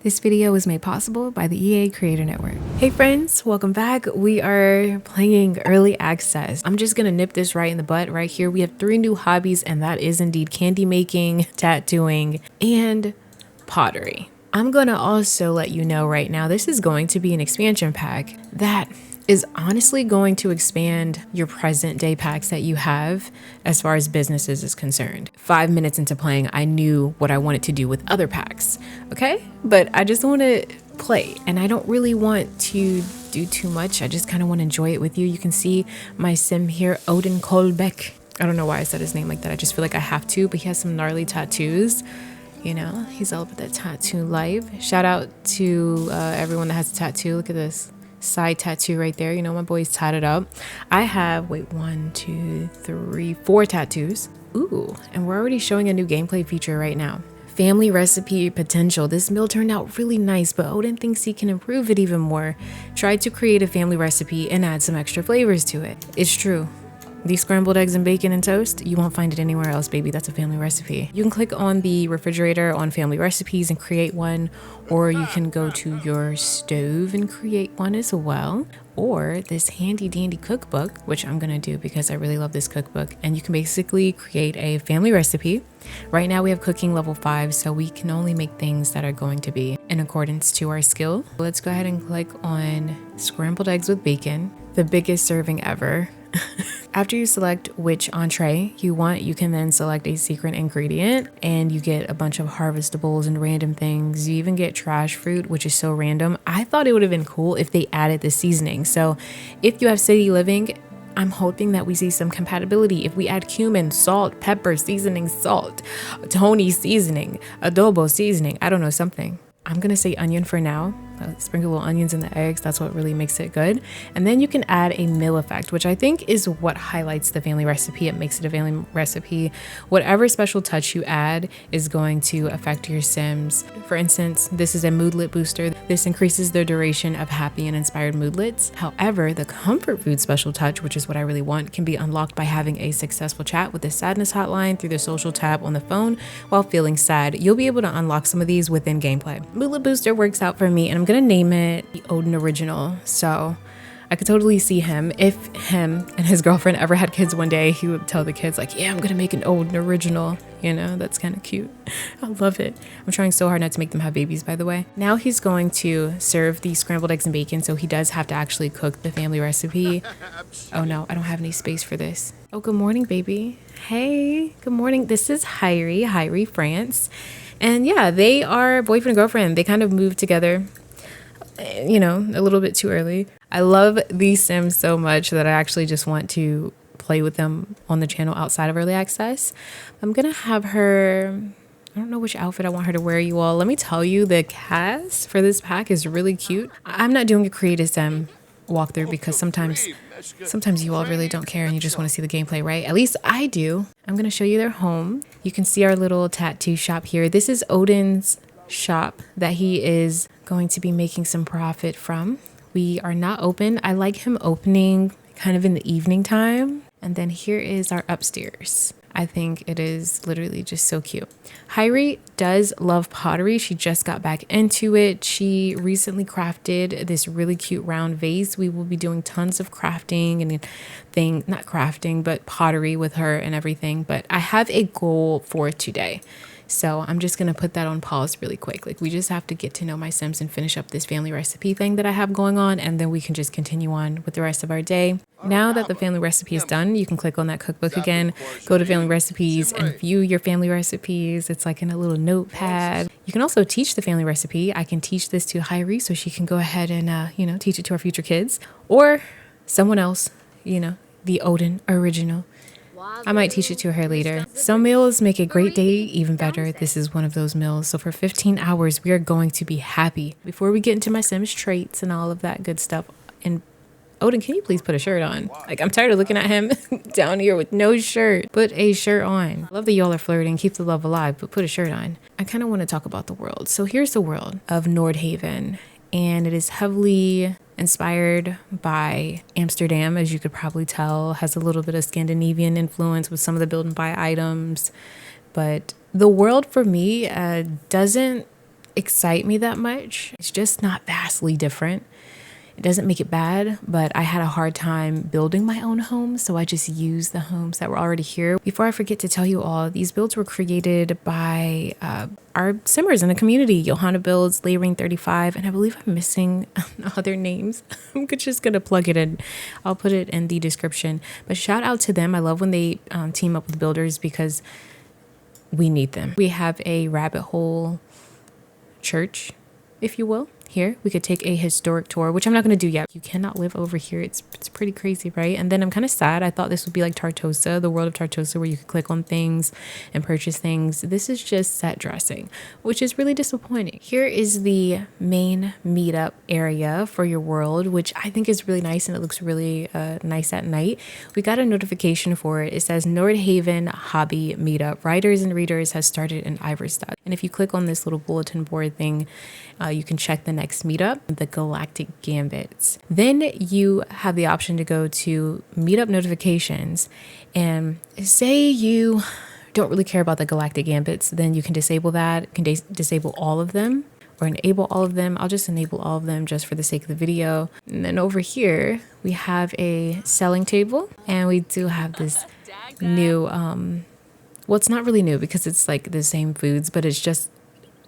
This video was made possible by the EA Creator Network. Hey friends, welcome back. We are playing early access. I'm just gonna nip this right in the butt right here. We have 3 new hobbies, and that is indeed candy making, tattooing, and pottery. I'm gonna also let you know right now, this is going to be an expansion pack that is honestly going to expand your present day packs that you have as far as businesses is concerned. 5 minutes into playing, I knew what I wanted to do with other packs, okay? But I just want to play, and I don't really want to do too much. I just kind of want to enjoy it with you. You can see my sim here, Odin Kolbeck. I don't know why I said his name like that. I just feel like I have to, but he has some gnarly tattoos. You know, he's all about that tattoo life. Shout out to everyone that has a tattoo. Look at this side tattoo right there. You know, my boy's tatted up. I have, wait, 1, 2, 3, 4 tattoos. Ooh, and we're already showing a new gameplay feature right now. Family recipe potential. This meal turned out really nice, but Odin thinks he can improve it even more. Try to create a family recipe and add some extra flavors to it. It's true. These scrambled eggs and bacon and toast, you won't find it anywhere else, baby. That's a family recipe. You can click on the refrigerator on family recipes and create one, or you can go to your stove and create one as well. Or this handy dandy cookbook, which I'm gonna do because I really love this cookbook. And you can basically create a family recipe. Right now we have cooking level 5, so we can only make things that are going to be in accordance to our skill. Let's go ahead and click on scrambled eggs with bacon, the biggest serving ever. After you select which entree you want, you can then select a secret ingredient and you get a bunch of harvestables and random things. You even get trash fruit, which is so random. I thought it would have been cool if they added the seasoning. So if you have city living, I'm hoping that we see some compatibility. If we add cumin, salt, pepper, seasoning, salt, Tony seasoning, adobo seasoning, I don't know, something. I'm gonna say onion for now. Sprinkle little onions in the eggs. That's what really makes it good. And then you can add a meal effect, which I think is what highlights the family recipe. It makes it a family recipe. Whatever special touch you add is going to affect your Sims. For instance, this is a moodlet booster. This increases the duration of happy and inspired moodlets. However, the comfort food special touch, which is what I really want, can be unlocked by having a successful chat with the sadness hotline through the social tab on the phone while feeling sad. You'll be able to unlock some of these within gameplay. Moodlet booster works out for me, and I'm gonna name it the Odin Original. So I could totally see him. If him and his girlfriend ever had kids one day, he would tell the kids like, yeah, I'm gonna make an Odin Original. You know, that's kind of cute. I love it. I'm trying so hard not to make them have babies, by the way. Now he's going to serve the scrambled eggs and bacon, so he does have to actually cook the family recipe. Oh no, I don't have any space for this. Oh, good morning, baby. Hey, good morning. This is Hyrie France. And yeah, they are boyfriend and girlfriend. They kind of moved together, you know, a little bit too early. I love these Sims so much that I actually just want to play with them on the channel outside of early access. I'm gonna have her, I don't know which outfit I want her to wear, you all. Let me tell you, the cast for this pack is really cute. I'm not doing a creative Sim walkthrough because sometimes you all really don't care and you just want to see the gameplay, right? At least I do. I'm going to show you their home. You can see our little tattoo shop here. This is Odin's shop that he is going to be making some profit from. We are not open. I like him opening kind of in the evening time. And then here is our upstairs. I think it is literally just so cute. Hyrie does love pottery. She just got back into it. She recently crafted this really cute round vase. We will be doing tons of crafting and not crafting, but pottery with her and everything. But I have a goal for today. So I'm just going to put that on pause really quick. Like, we just have to get to know my Sims and finish up this family recipe thing that I have going on. And then we can just continue on with the rest of our day. Now that the family recipe is done, you can click on that cookbook again, go to family recipes and view your family recipes. It's like in a little notepad. You can also teach the family recipe. I can teach this to Hyrie so she can go ahead and, you know, teach it to our future kids, or someone else, you know, the Odin Original. I might teach it to her later. Some meals make a great day even better. This is one of those meals. So for 15 hours, we are going to be happy. Before we get into my Sims traits and all of that good stuff, and Odin, can you please put a shirt on? Like, I'm tired of looking at him down here with no shirt. Put a shirt on. I love that y'all are flirting. Keep the love alive, but put a shirt on. I kind of want to talk about the world. So here's the world of Nordhaven. And it is heavily inspired by Amsterdam, as you could probably tell. Has a little bit of Scandinavian influence with some of the build and buy items. But the world for me doesn't excite me that much. It's just not vastly different. It doesn't make it bad, but I had a hard time building my own home, so I just used the homes that were already here. Before I forget to tell you all, these builds were created by our simmers in the community, Johanna Builds, Layering 35, and I believe I'm missing other names. I'm just gonna plug it in. I'll put it in the description. But shout out to them. I love when they team up with builders because we need them. We have a rabbit hole church, if you will. Here, we could take a historic tour, which I'm not going to do yet. You cannot live over here. It's pretty crazy, right? And then I'm kind of sad. I thought this would be like Tartosa, the world of Tartosa, where you could click on things and purchase things. This is just set dressing, which is really disappointing. Here is the main meetup area for your world, which I think is really nice, and it looks really nice at night. We got a notification for it. It says Nordhaven Hobby Meetup. Writers and readers has started in Iverstad. And if you click on this little bulletin board thing, you can check the next meetup, the Galactic Gambits. Then you have the option to go to meetup notifications, and say you don't really care about the Galactic Gambits, then you can disable that. You can disable all of them or enable all of them. I'll just enable all of them just for the sake of the video. And then over here we have a selling table, and we do have this new well, it's not really new because it's like the same foods, but it's just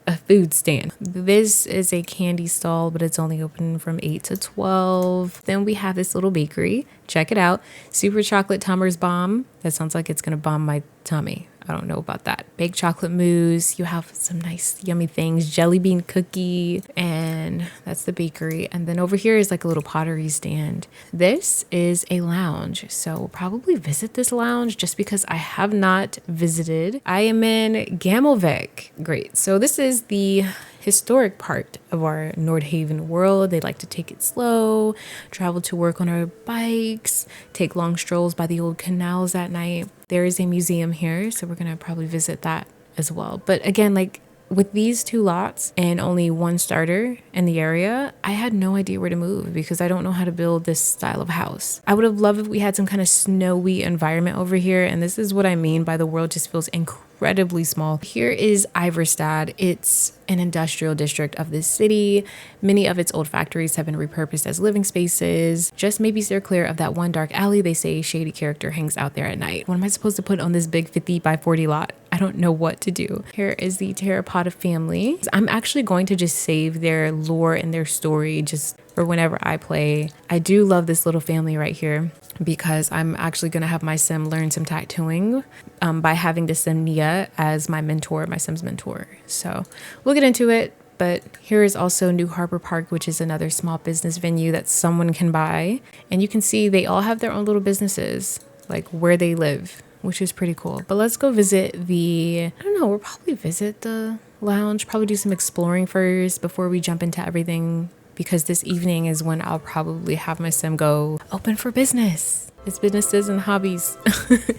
a food stand. This is a candy stall, but it's only open from 8 to 12. Then we have this little bakery. Check it out. Super chocolate Tummer's bomb. That sounds like it's gonna bomb my tummy. I don't know about that. Baked chocolate mousse. You have some nice yummy things. Jelly bean cookie. And that's the bakery. And then over here is like a little pottery stand. This is a lounge. So we'll probably visit this lounge just because I have not visited. I am in Gamelvik. Great. So this is the historic part of our Nordhaven world. They like to take it slow, travel to work on our bikes, take long strolls by the old canals at night. There is a museum here, so we're gonna probably visit that as well. But again, like with these two lots and only one starter in the area, I had no idea where to move because I don't know how to build this style of house. I would have loved if we had some kind of snowy environment over here, and this is what I mean by the world just feels incredibly small. Here is Iverstad. It's an industrial district of this city. Many of its old factories have been repurposed as living spaces. Just maybe steer clear of that one dark alley they say shady character hangs out there at night. What am I supposed to put on this big 50 by 40 lot? I don't know what to do. Here is the Terracotta family. I'm actually going to just save their lore and their story just for whenever I play. I do love this little family right here because I'm actually going to have my sim learn some tattooing by having the sim Nia as my mentor, my sim's mentor. So we'll get into it. But here is also New Harbor Park, which is another small business venue that someone can buy. And you can see they all have their own little businesses, like where they live, which is pretty cool. But let's go visit I don't know, we'll probably visit the lounge, probably do some exploring first before we jump into everything, because this evening is when I'll probably have my sim go open for business. It's businesses and hobbies.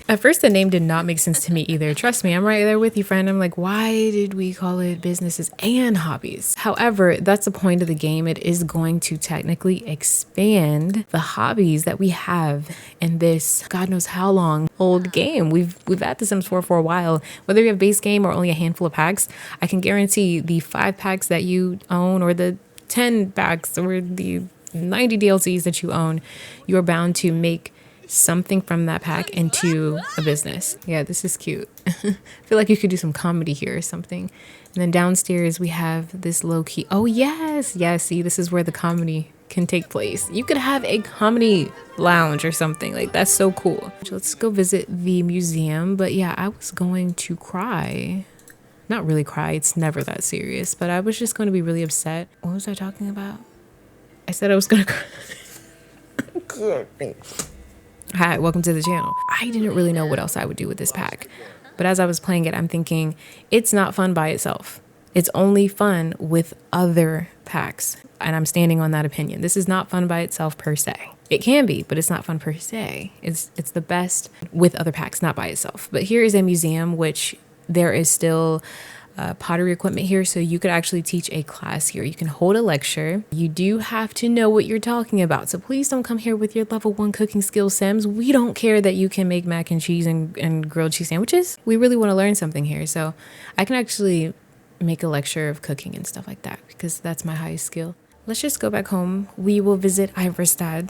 At first, the name did not make sense to me either. Trust me, I'm right there with you, friend. I'm like, why did we call it businesses and hobbies? However, that's the point of the game. It is going to technically expand the hobbies that we have in this, God knows how long old game. We've had The Sims 4 for a while. Whether you have base game or only a handful of packs, I can guarantee the 5 packs that you own or the 10 packs or the 90 DLCs that you own, you're bound to make something from that pack into a business. Yeah, this is cute. I feel like you could do some comedy here or something. And then downstairs we have this low-key, oh yes, see, this is where the comedy can take place. You could have a comedy lounge or something. Like, that's so cool. Let's go visit the museum. But yeah, I was going to cry. Not really cry, it's never that serious, but I was just going to be really upset. What was I talking about? I said I was going to cry. Hi, welcome to the channel. I didn't really know what else I would do with this pack, but as I was playing it, I'm thinking it's not fun by itself. It's only fun with other packs, and I'm standing on that opinion. This is not fun by itself per se. It can be, but it's not fun per se. It's the best with other packs, not by itself. But here is a museum, which there is still pottery equipment here, so you could actually teach a class here. You can hold a lecture. You do have to know what you're talking about, so please don't come here with your level 1 cooking skill sims. We don't care that you can make mac and cheese and grilled cheese sandwiches. We really want to learn something here, so I can actually make a lecture of cooking and stuff like that because that's my highest skill. Let's just go back home. We will visit Iverstad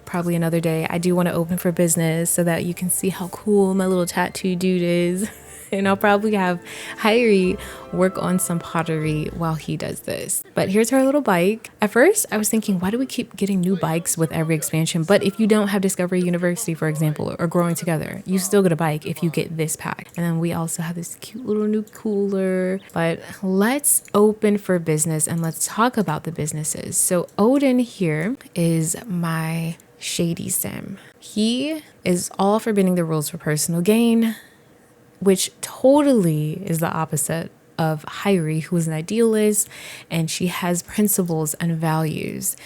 probably another day. I do want to open for business so that you can see how cool my little tattoo dude is. And I'll probably have Hyrie work on some pottery while he does this. But here's our little bike. At first, I was thinking, why do we keep getting new bikes with every expansion? But if you don't have Discovery University, for example, or Growing Together, you still get a bike if you get this pack. And then we also have this cute little new cooler. But let's open for business and let's talk about the businesses. So Odin here is my shady sim. He is all for bending the rules for personal gain, which totally is the opposite of Hyrie, who is an idealist, and she has principles and values.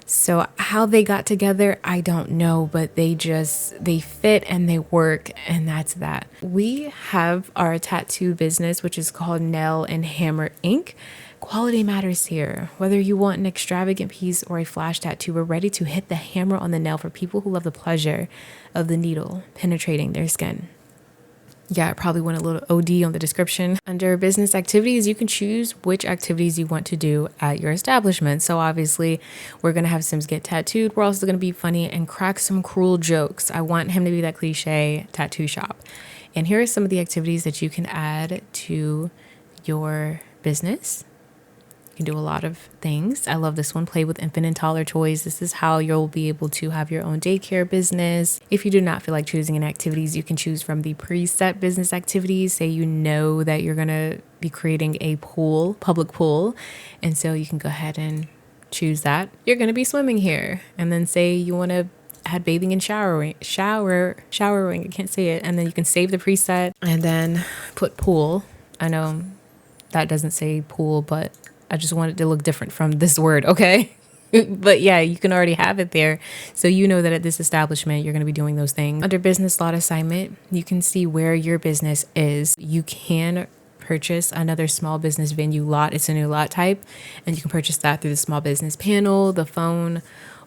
So how they got together, I don't know, but they fit and they work, and that's that. We have our tattoo business, which is called Nail and Hammer Ink. Quality matters here. Whether you want an extravagant piece or a flash tattoo, we're ready to hit the hammer on the nail for people who love the pleasure of the needle penetrating their skin. Yeah, I probably went a little OD on the description. Under business activities, you can choose which activities you want to do at your establishment. So obviously, we're going to have Sims get tattooed. We're also going to be funny and crack some cruel jokes. I want him to be that cliche tattoo shop. And here are some of the activities that you can add to your business. You can do a lot of things. I love this one, play with infant and toddler toys. This is how you'll be able to have your own daycare business. If you do not feel like choosing an activities, you can choose from the preset business activities. Say you know that you're going to be creating a pool, public pool. And so you can go ahead and choose that. You're going to be swimming here. And then say you want to add bathing and showering, I can't say it. And then you can save the preset and then put pool. I know that doesn't say pool, but I just want it to look different from this word, okay? But yeah, you can already have it there. So you know that at this establishment, you're going to be doing those things. Under business lot assignment, you can see where your business is. You can purchase another small business venue lot. It's a new lot type. And you can purchase that through the small business panel, the phone,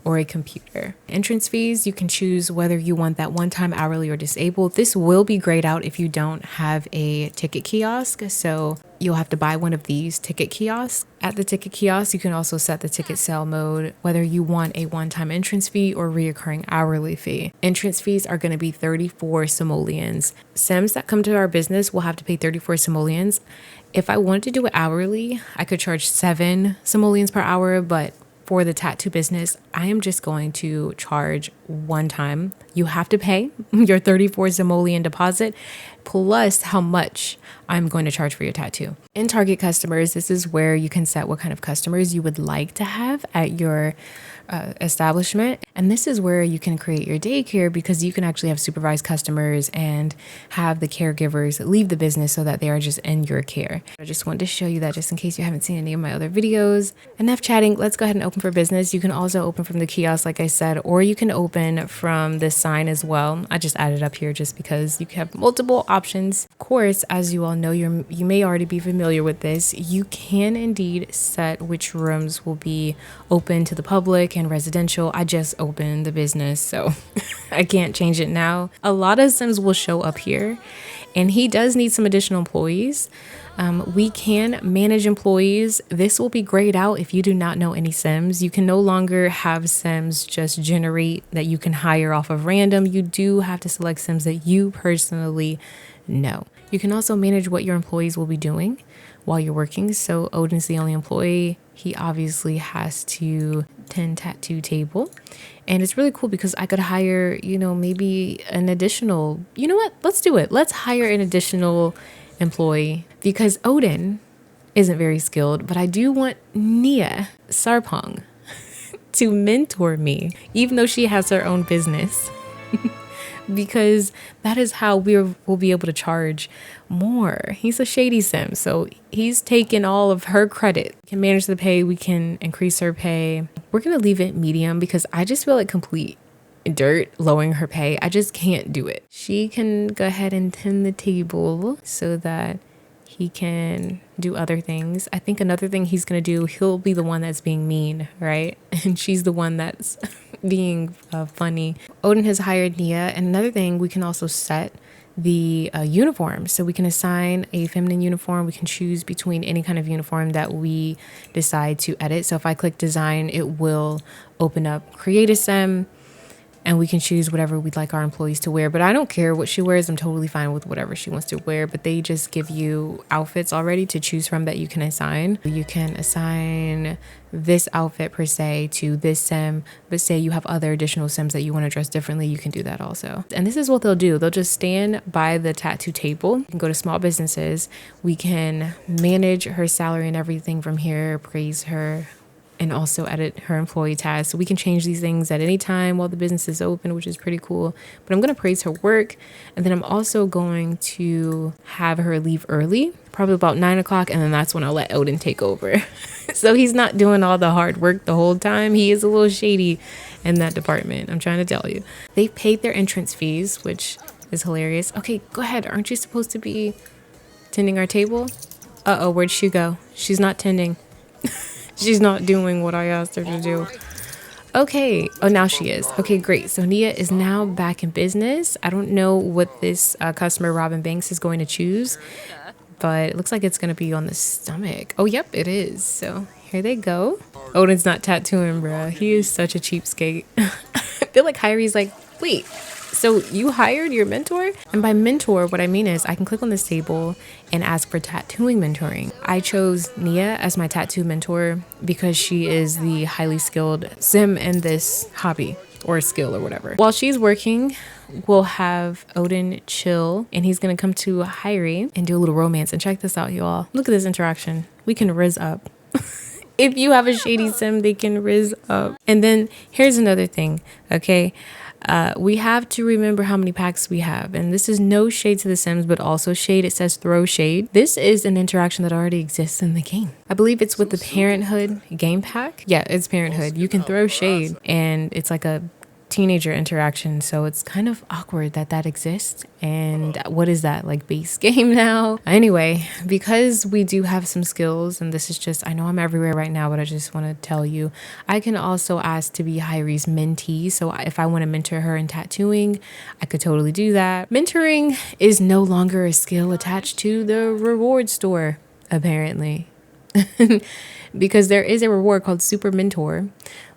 or a computer. Entrance fees, you can choose whether you want that one-time hourly or disabled. This will be grayed out if you don't have a ticket kiosk. So you'll have to buy one of these ticket kiosks. At the ticket kiosk, you can also set the ticket sale mode, whether you want a one-time entrance fee or reoccurring hourly fee. Entrance fees are going to be 34 simoleons. Sims that come to our business will have to pay 34 simoleons. If I wanted to do it hourly, I could charge 7 simoleons per hour, but for the tattoo business, I am just going to charge one time. You have to pay your 34 simoleon deposit plus how much I'm going to charge for your tattoo. In target customers, this is where you can set what kind of customers you would like to have at your establishment. And this is where you can create your daycare because you can actually have supervised customers and have the caregivers leave the business so that they are just in your care. I just wanted to show you that just in case you haven't seen any of my other videos. Enough chatting, let's go ahead and open for business. You can also open from the kiosk, like I said, or you can open from this sign as well. I just added up here just because you have multiple options. Of course, as you all know, you may already be familiar with this. You can indeed set which rooms will be open to the public and residential. I just opened the business, so I can't change it now. A lot of Sims will show up here, and he does need some additional employees. We can manage employees. This will be grayed out if you do not know any Sims. You can no longer have Sims just generate that you can hire off of random. You do have to select Sims that you personally know. You can also manage what your employees will be doing while you're working. So Odin's the only employee. He obviously has to tend tattoo table. And it's really cool because I could hire, maybe an additional, you know what? Let's do it. Let's hire an additional employee because Odin isn't very skilled, but I do want Nia Sarpong to mentor me, even though she has her own business. Because that is how we'll be able to charge more. He's a shady sim, so he's taken all of her credit. We can manage the pay, we can increase her pay. We're gonna leave it medium because I just feel like complete dirt lowering her pay. I just can't do it. She can go ahead and tend the table so that he can do other things. I think another thing he's gonna do, he'll be the one that's being mean, right? And she's the one that's being funny. Odin has hired Nia, and another thing we can also set the uniform. So we can assign a feminine uniform. We can choose between any kind of uniform that we decide to edit. So if I click design, it will open up create a sim, and we can choose whatever we'd like our employees to wear. But I don't care what she wears. I'm totally fine with whatever she wants to wear. But they just give you outfits already to choose from that you can assign. You can assign this outfit per se to this sim, but say you have other additional sims that you want to dress differently, you can do that also. And this is what they'll do. They'll just stand by the tattoo table. You can go to small businesses. We can manage her salary and everything from here, praise her, and also edit her employee tasks. So we can change these things at any time while the business is open, which is pretty cool. But I'm going to praise her work. And then I'm also going to have her leave early, probably about 9 o'clock. And then that's when I'll let Odin take over. So he's not doing all the hard work the whole time. He is a little shady in that department. I'm trying to tell you. They've paid their entrance fees, which is hilarious. Okay, go ahead. Aren't you supposed to be tending our table? Uh-oh, where'd she go? She's not tending. She's not doing what I asked her to do. Okay. Oh, now she is. Okay, great. So Nia is now back in business. I don't know what this customer, Robin Banks, is going to choose, but it looks like it's going to be on the stomach. Oh, yep, it is. So here they go. Odin's not tattooing, bruh. He is such a cheapskate. I feel like Hyri's like, wait, so you hired your mentor? And by mentor, what I mean is I can click on this table and ask for tattooing mentoring. I chose Nia as my tattoo mentor because she is the highly skilled sim in this hobby or skill or whatever. While she's working, we'll have Odin chill, and he's gonna come to Hyri and do a little romance. And check this out, y'all. Look at this interaction. We can riz up. If you have a shady sim, they can riz up. And then here's another thing, okay? We have to remember how many packs we have. And this is no shade to the Sims, but also shade. It says throw shade. This is an interaction that already exists in the game. I believe it's with the Parenthood game pack. Yeah, it's Parenthood. You can throw shade, and it's like a teenager interaction, so it's kind of awkward that that exists. And what is that, like base game now? Anyway, because we do have some skills, and this is just, I know I'm everywhere right now, but I just want to tell you, I can also ask to be Hyri's mentee. So if I want to mentor her in tattooing, I could totally do that. Mentoring is no longer a skill attached to the reward store, apparently. Because there is a reward called Super Mentor,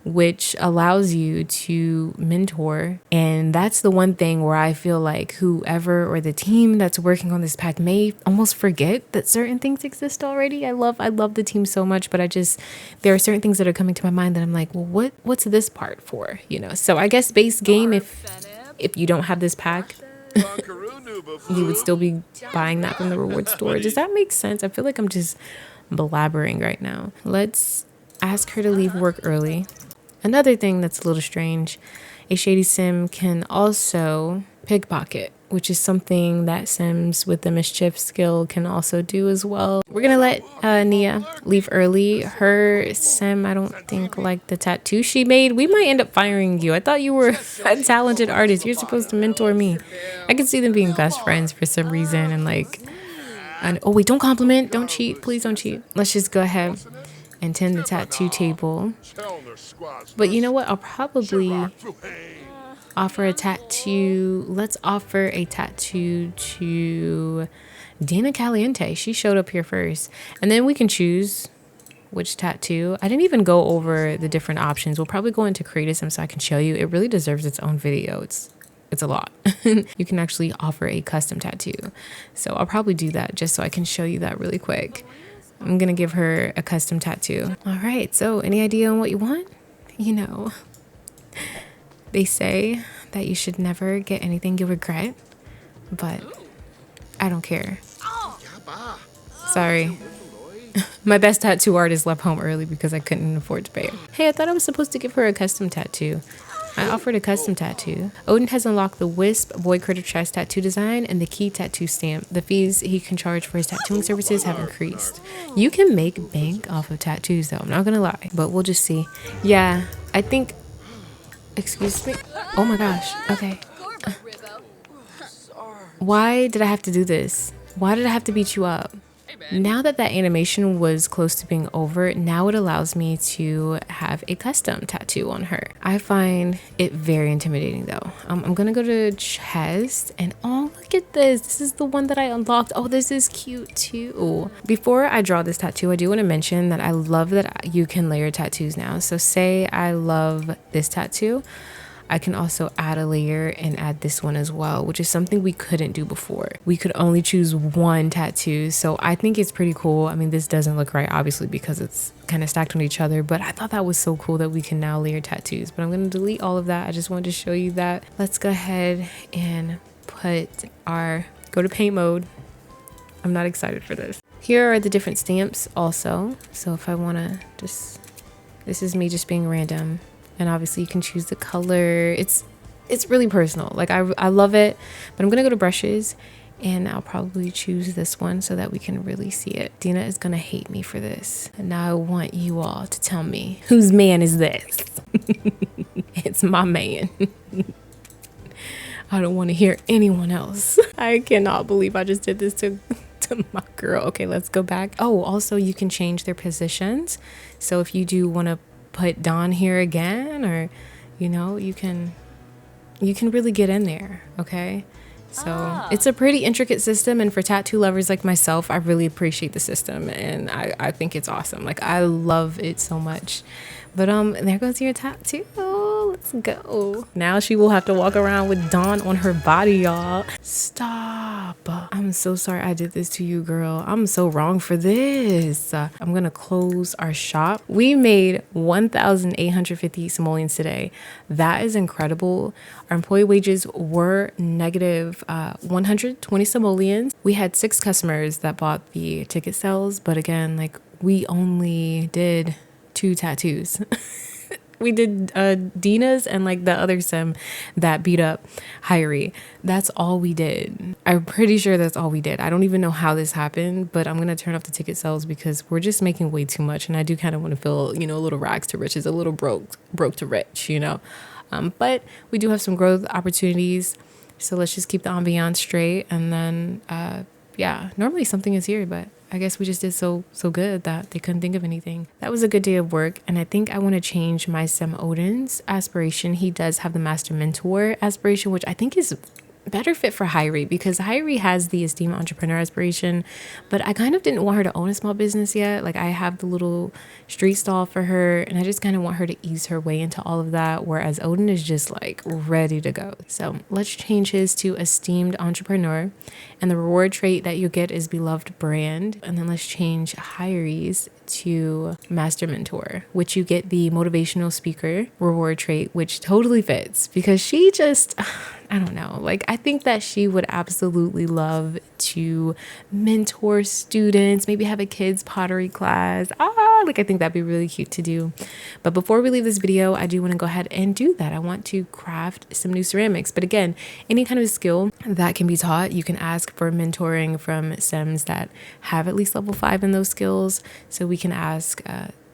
which allows you to mentor. And that's the one thing where I feel like whoever or the team that's working on this pack may almost forget that certain things exist already. I love the team so much, but there are certain things that are coming to my mind that I'm like, well, what's this part for? You know, so I guess base game, if you don't have this pack, you would still be buying that from the reward store. Does that make sense? I feel like I'm just blabbering right now. Let's ask her to leave work early. Another thing that's a little strange, a shady sim can also pickpocket, which is something that sims with the mischief skill can also do as well. We're gonna let Nia leave early. Her sim, I don't think, like the tattoo she made. We might end up firing you. I thought you were a talented artist. You're supposed to mentor me. I could see them being best friends for some reason, and like, oh wait, don't compliment, don't cheat, please don't cheat. Let's just go ahead and tend the tattoo table. But you know what? I'll probably offer a tattoo. Let's offer a tattoo to Dana Caliente. She showed up here first. And then we can choose which tattoo. I didn't even go over the different options. We'll probably go into Create Sim so I can show you. It really deserves its own video. It's a lot. You can actually offer a custom tattoo. So I'll probably do that just so I can show you that really quick. I'm gonna give her a custom tattoo. All right, so any idea on what you want? You know, they say that you should never get anything you regret, but I don't care. Sorry. My best tattoo artist left home early because I couldn't afford to pay her. Hey, I thought I was supposed to give her a custom tattoo. I offered a custom tattoo. Odin has unlocked the Wisp Void Critter Chest tattoo design and the Key tattoo stamp. The fees he can charge for his tattooing services have increased. You can make bank off of tattoos though, I'm not gonna lie, but we'll just see. Yeah, I think, excuse me. Oh my gosh, okay. Why did I have to do this? Why did I have to beat you up? Now that that animation was close to being over, now it allows me to have a custom tattoo on her. I find it very intimidating though. I'm gonna go to chest and oh, look at this. This is the one that I unlocked. Oh, this is cute too. Before I draw this tattoo, I do want to mention that I love that you can layer tattoos now. So say I love this tattoo, I can also add a layer and add this one as well, which is something we couldn't do before. We could only choose one tattoo. So I think it's pretty cool. I mean, this doesn't look right, obviously, because it's kind of stacked on each other, but I thought that was so cool that we can now layer tattoos. But I'm going to delete all of that. I just wanted to show you that. Let's go ahead and go to paint mode. I'm not excited for this. Here are the different stamps also. So if I want to this is me just being random. And obviously you can choose the color. It's really personal. Like I love it, but I'm gonna go to brushes and I'll probably choose this one so that we can really see it. Dina is gonna hate me for this. And now I want you all to tell me, whose man is this? It's my man. I don't want to hear anyone else. I cannot believe I just did this to my girl. Okay, let's go back. Oh, also you can change their positions. So if you do want to put Dawn here again, or you know, you can really get in there. Okay, so it's a pretty intricate system, and for tattoo lovers like myself, I really appreciate the system, and I think it's awesome. Like I love it so much. But there goes your tattoo. Let's go. Now she will have to walk around with Dawn on her body, y'all. Stop. I'm so sorry I did this to you, girl. I'm so wrong for this. I'm gonna close our shop. We made 1,850 simoleons today. That is incredible. Our employee wages were negative 120 simoleons. We had 6 customers that bought the ticket sales, but again, like we only did 2 tattoos. We did Dina's and like the other sim that beat up Hyrie. That's all we did. I'm pretty sure that's all we did. I don't even know how this happened, but I'm gonna turn off the ticket sales because we're just making way too much, and I do kind of want to feel, you know, a little rags to riches, a little broke to rich, you know. But we do have some growth opportunities, so let's just keep the ambiance straight, and then yeah, normally something is here, but I guess we just did so good that they couldn't think of anything. That was a good day of work, and I think I want to change my Sim Odin's aspiration. He does have the Master Mentor aspiration, which I think is better fit for Hyrie, because Hyrie has the esteemed entrepreneur aspiration, but I kind of didn't want her to own a small business yet. Like I have the little street stall for her, and I just kind of want her to ease her way into all of that, whereas Odin is just like ready to go. So let's change his to esteemed entrepreneur, and the reward trait that you get is beloved brand. And then let's change Hyrie's to master mentor, which you get the motivational speaker reward trait, which totally fits because she just I don't know, like I think that she would absolutely love to mentor students, maybe have a kids pottery class. Like I think that'd be really cute to do. But before we leave this video, I do want to go ahead and do that. I want to craft some new ceramics, but again, any kind of skill that can be taught, you can ask for mentoring from Sims that have at least level 5 in those skills. So we can ask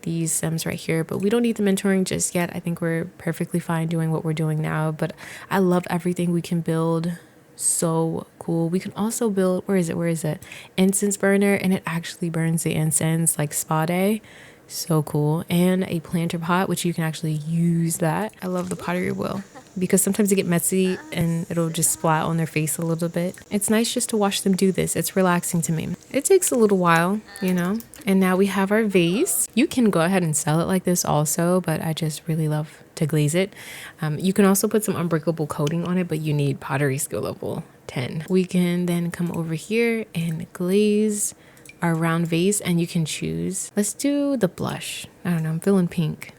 these Sims right here, but we don't need the mentoring just yet. I think we're perfectly fine doing what we're doing now, but I love everything we can build. So cool. We can also build, where is it, incense burner, and it actually burns the incense like spa day. So cool. And a planter pot, which you can actually use that. I love the pottery wheel because sometimes they get messy and it'll just splat on their face a little bit. It's nice just to watch them do this. It's relaxing to me. It takes a little while, you know. And now we have our vase. You can go ahead and sell it like this also, but I just really love to glaze it. You can also put some unbreakable coating on it, but you need pottery skill level 10. We can then come over here and glaze our round vase, and you can choose. Let's do the blush. I don't know, I'm feeling pink.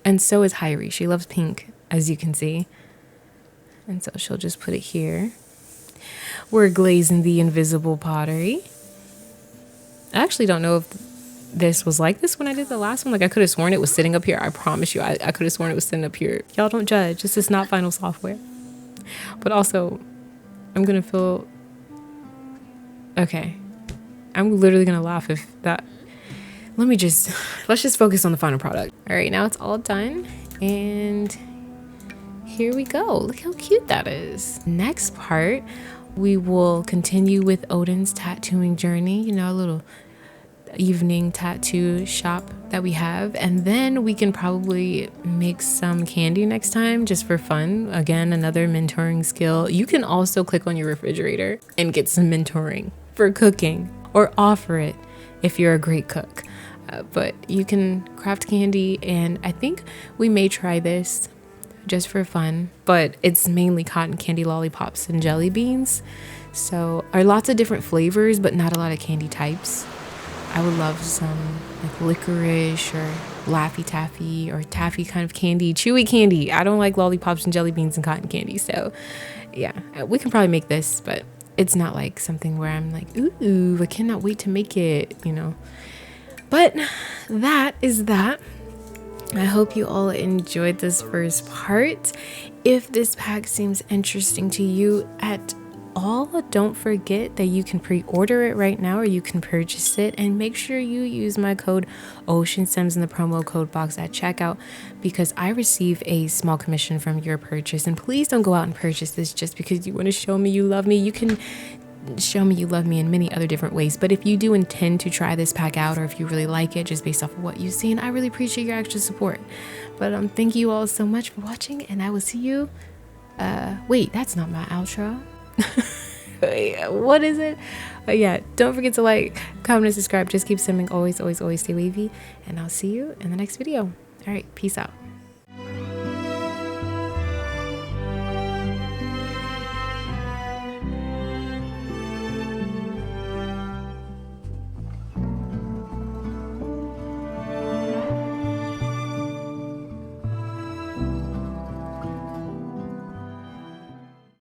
And so is Hyrie. She loves pink, as you can see. And so she'll just put it here. We're glazing the invisible pottery. I actually don't know if this was like this when I did the last one. Like I could have sworn it was sitting up here. I promise you, I could have sworn it was sitting up here. Y'all don't judge. This is not final software. But also, I'm gonna feel, okay. I'm literally gonna laugh if that, let's just focus on the final product. All right, now it's all done. And here we go. Look how cute that is. Next part, we will continue with Odin's tattooing journey. You know, a little evening tattoo shop that we have, and then we can probably make some candy next time just for fun. Again, another mentoring skill. You can also click on your refrigerator and get some mentoring for cooking, or offer it if you're a great cook. But you can craft candy, and I think we may try this just for fun, but it's mainly cotton candy lollipops and jelly beans. So are lots of different flavors, but not a lot of candy types. I would love some like licorice or Laffy Taffy or taffy kind of candy, chewy candy. I don't like lollipops and jelly beans and cotton candy. So yeah, we can probably make this, but it's not like something where I'm like, ooh, I cannot wait to make it, you know. But that is that. I hope you all enjoyed this first part. If this pack seems interesting to you at all, don't forget that you can pre-order it right now, or you can purchase it, and make sure you use my code OceanSims in the promo code box at checkout, because I receive a small commission from your purchase. And please don't go out and purchase this just because you want to show me you love me. You can show me you love me in many other different ways, but if you do intend to try this pack out, or if you really like it just based off of what you've seen, I really appreciate your extra support. But thank you all so much for watching, and I will see you wait, that's not my outro. Wait, what is it? Yeah, don't forget to like, comment, and subscribe. Just keep simming. Always stay wavy, and I'll see you in the next video. All right, peace out.